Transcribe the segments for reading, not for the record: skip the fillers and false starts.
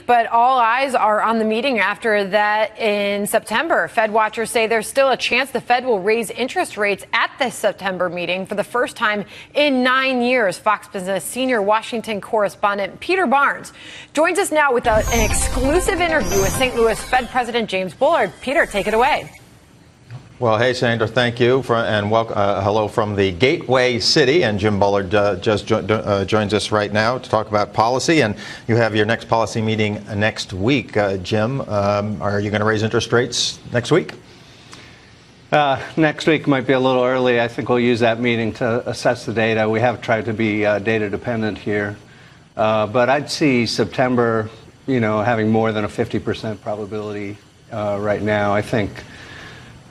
But all eyes are on the meeting after that in September. Fed watchers say there's still a chance the Fed will raise interest rates at the September meeting for the first time in 9 years. Fox Business senior Washington correspondent Peter Barnes joins us now with an exclusive interview with St. Louis Fed President James Bullard. Peter, take it away. Well, hey, Sandra, thank you, and welcome. Hello from the Gateway City, and Jim Bullard just joins us right now to talk about policy. And you have your next policy meeting next week, Jim. Are you going to raise interest rates next week? Next week might be a little early. I think we'll use that meeting to assess the data. We have tried to be data dependent here, but I'd see September, having more than a 50% probability right now. I think.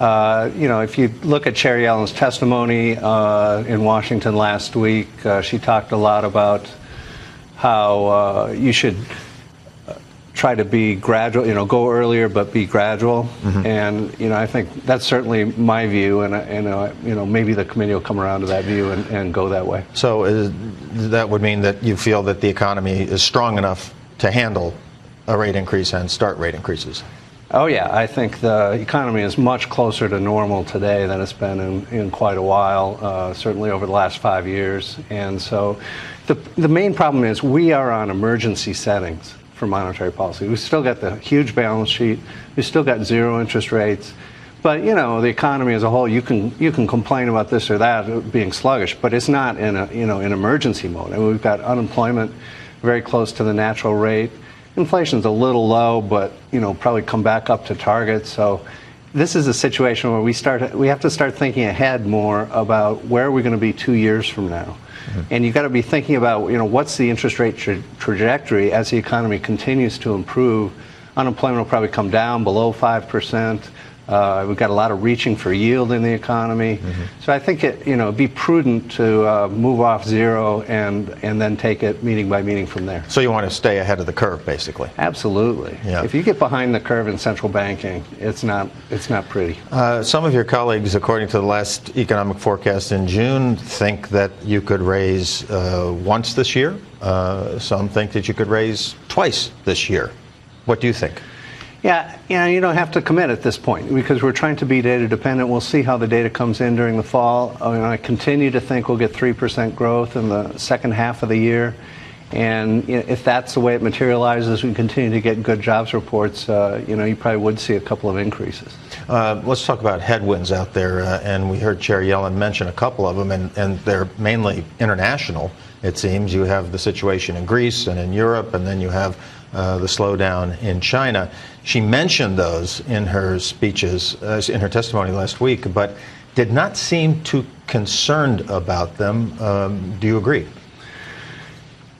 If you look at Chair Yellen's testimony in Washington last week, she talked a lot about how you should try to be gradual, go earlier but be gradual. Mm-hmm. And, I think that's certainly my view, and maybe the committee will come around to that view and go that way. So that would mean that you feel that the economy is strong enough to handle a rate increase and start rate increases? Oh, yeah. I think the economy is much closer to normal today than it's been in quite a while, certainly over the last 5 years. And so the main problem is we are on emergency settings for monetary policy. We've still got the huge balance sheet. We've still got zero interest rates. But, the economy as a whole, you can complain about this or that being sluggish, but it's not in in emergency mode. I mean, we've got unemployment very close to the natural rate. Inflation's a little low, but probably come back up to target. So this is a situation where we have to start thinking ahead more about where are we going to be 2 years from now. Mm-hmm. And you've got to be thinking about what's the interest rate trajectory as the economy continues to improve. Unemployment will probably come down below 5%. We've got a lot of reaching for yield in the economy. Mm-hmm. So I think it'd be prudent to move off zero and then take it meeting by meeting from there. So you want to stay ahead of the curve, basically? Absolutely. Yeah. If you get behind the curve in central banking, it's not pretty. Some of your colleagues, according to the last economic forecast in June, think that you could raise once this year. Some think that you could raise twice this year. What do you think? Yeah, you don't have to commit at this point because we're trying to be data dependent. We'll see how the data comes in during the fall. I continue to think we'll get 3% growth in the second half of the year. And if that's the way it materializes, we continue to get good jobs reports, you probably would see a couple of increases. Let's talk about headwinds out there. And we heard Chair Yellen mention a couple of them, and they're mainly international, it seems. You have the situation in Greece and in Europe, and then you have the slowdown in China. She mentioned those in her speeches, in her testimony last week, but did not seem too concerned about them. Do you agree?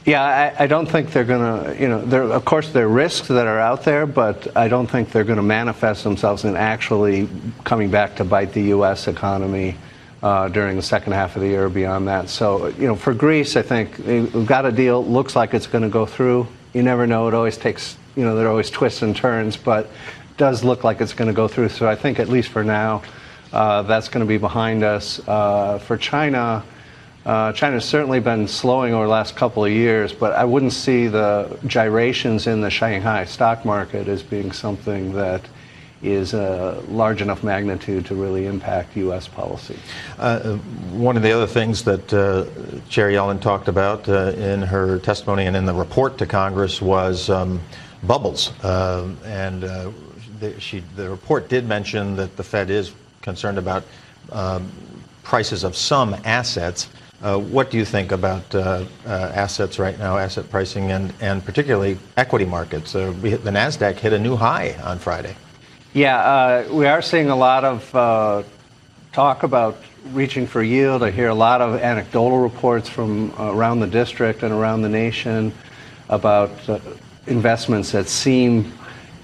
Yeah, I don't think they're going to, of course there are risks that are out there, but I don't think they're going to manifest themselves in actually coming back to bite the U.S. economy during the second half of the year or beyond that. So, for Greece, I think we've got a deal. Looks like it's going to go through. You never know. It always takes, there are always twists and turns, but it does look like it's going to go through. So I think at least for now, that's going to be behind us. For China, China's certainly been slowing over the last couple of years, but I wouldn't see the gyrations in the Shanghai stock market as being something that is a large enough magnitude to really impact U.S. policy. One of the other things that Chair Yellen talked about in her testimony and in the report to Congress was bubbles. The report did mention that the Fed is concerned about prices of some assets. What do you think about assets right now, asset pricing, and particularly equity markets? The NASDAQ hit a new high on Friday. Yeah, we are seeing a lot of talk about reaching for yield. I hear a lot of anecdotal reports from around the district and around the nation about investments that seem,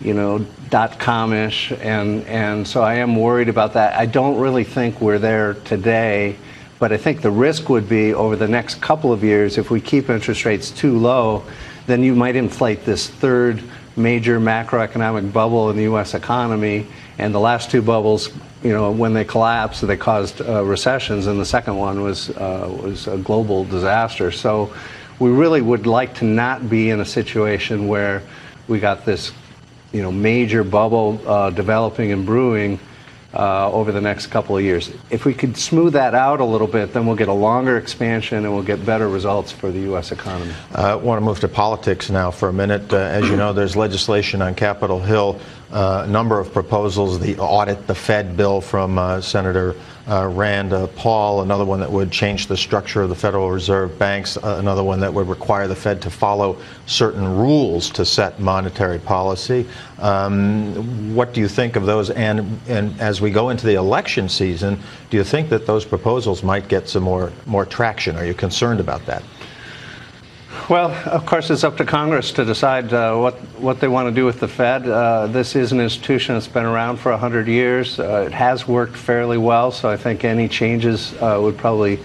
.com-ish, and so I am worried about that. I don't really think we're there today, but I think the risk would be over the next couple of years, if we keep interest rates too low, then you might inflate this third major macroeconomic bubble in the U.S. economy, and the last two bubbles, when they collapsed, they caused recessions, and the second one was a global disaster. So we really would like to not be in a situation where we got this, major bubble developing and brewing over the next couple of years. If we could smooth that out a little bit, then we'll get a longer expansion and we'll get better results for the U.S. economy. I want to move to politics now for a minute. As you know, there's legislation on Capitol Hill, a number of proposals, the audit, the Fed bill from Senator Rand Paul, another one that would change the structure of the Federal Reserve banks, another one that would require the Fed to follow certain rules to set monetary policy. What do you think of those? And as we go into the election season, do you think that those proposals might get some more traction? Are you concerned about that? Well, of course, it's up to Congress to decide what they want to do with the Fed. This is an institution that's been around for 100 years. It has worked fairly well, so I think any changes would probably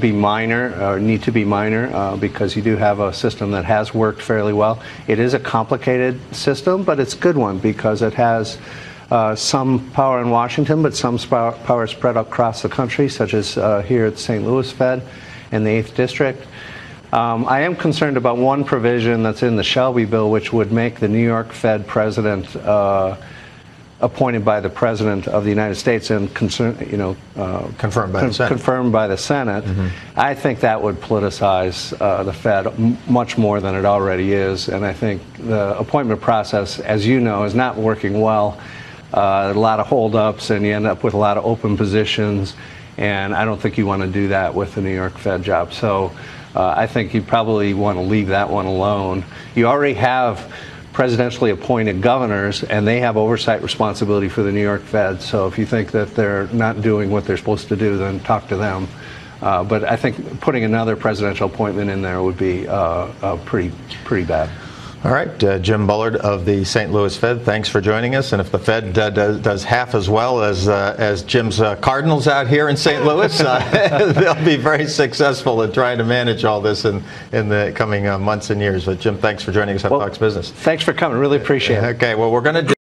be minor, or need to be minor, because you do have a system that has worked fairly well. It is a complicated system, but it's a good one because it has some power in Washington, but some power spread across the country, such as here at the St. Louis Fed and the 8th District. I am concerned about one provision that's in the Shelby bill, which would make the New York Fed president appointed by the President of the United States and confirmed by the Senate. Confirmed by the Senate. Mm-hmm. I think that would politicize the Fed much more than it already is, and I think the appointment process, as you know, is not working well. A lot of holdups, and you end up with a lot of open positions, and I don't think you want to do that with the New York Fed job. So I think you probably want to leave that one alone. You already have presidentially appointed governors, and they have oversight responsibility for the New York Fed. So if you think that they're not doing what they're supposed to do, then talk to them. But I think putting another presidential appointment in there would be pretty bad. All right, Jim Bullard of the St. Louis Fed, thanks for joining us. And if the Fed does half as well as Jim's Cardinals out here in St. Louis, they'll be very successful in trying to manage all this in the coming months and years. But Jim, thanks for joining us on Fox Business. Thanks for coming. Really appreciate it. Okay, well, we're going to